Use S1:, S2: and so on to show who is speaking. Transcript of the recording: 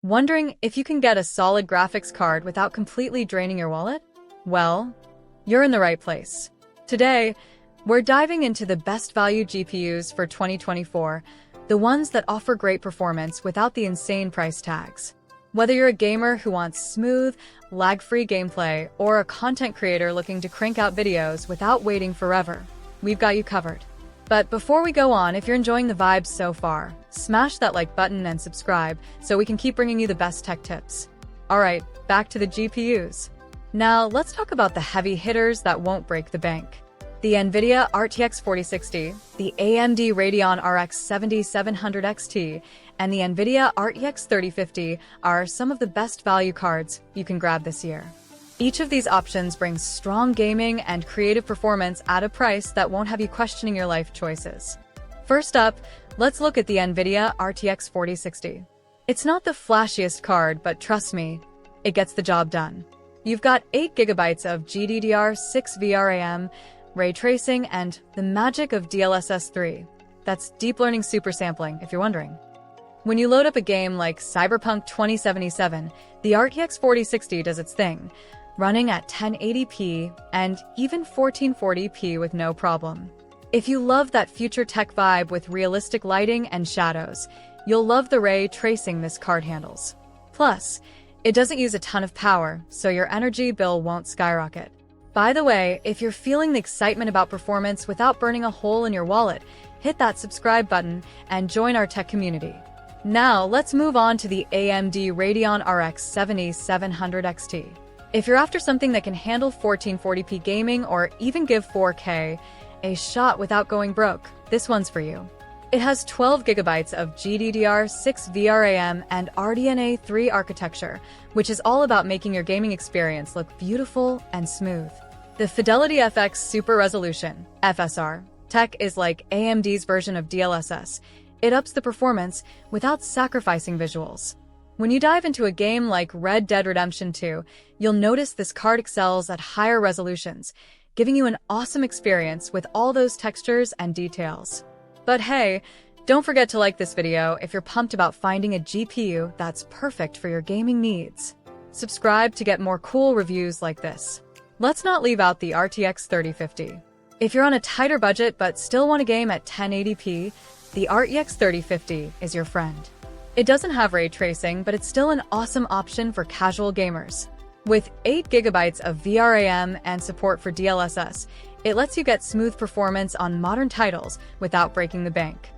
S1: Wondering if you can get a solid graphics card without completely draining your wallet? Well, you're in the right place. Today, we're diving into the best value GPUs for 2024, the ones that offer great performance without the insane price tags. Whether you're a gamer who wants smooth, lag-free gameplay or a content creator looking to crank out videos without waiting forever, we've got you covered. But before we go on, if you're enjoying the vibes so far, smash that like button and subscribe so we can keep bringing you the best tech tips. Alright, back to the GPUs. Now, let's talk about the heavy hitters that won't break the bank. The NVIDIA RTX 4060, the AMD Radeon RX 7700 XT, and the NVIDIA RTX 3050 are some of the best value cards you can grab this year. Each of these options brings strong gaming and creative performance at a price that won't have you questioning your life choices. First up, let's look at the NVIDIA RTX 4060. It's not the flashiest card, but trust me, it gets the job done. You've got 8GB of GDDR6 VRAM, ray tracing, and the magic of DLSS 3. That's deep learning supersampling, if you're wondering. When you load up a game like Cyberpunk 2077, the RTX 4060 does its thing, running at 1080p and even 1440p with no problem. If you love that future tech vibe with realistic lighting and shadows, you'll love the ray tracing this card handles. Plus, it doesn't use a ton of power, so your energy bill won't skyrocket. By the way, if you're feeling the excitement about performance without burning a hole in your wallet, hit that subscribe button and join our tech community. Now, let's move on to the AMD Radeon RX 7700 XT. If you're after something that can handle 1440p gaming or even give 4K a shot without going broke, this one's for you. It has 12GB of GDDR6 VRAM and RDNA 3 architecture, which is all about making your gaming experience look beautiful and smooth. The Fidelity FX Super Resolution (FSR) tech is like AMD's version of DLSS. It ups the performance without sacrificing visuals. When you dive into a game like Red Dead Redemption 2, you'll notice this card excels at higher resolutions, giving you an awesome experience with all those textures and details. But hey, don't forget to like this video if you're pumped about finding a GPU that's perfect for your gaming needs. Subscribe to get more cool reviews like this. Let's not leave out the RTX 3050. If you're on a tighter budget but still want a game at 1080p, the RTX 3050 is your friend. It doesn't have ray tracing, but it's still an awesome option for casual gamers. With 8GB of VRAM and support for DLSS, it lets you get smooth performance on modern titles without breaking the bank.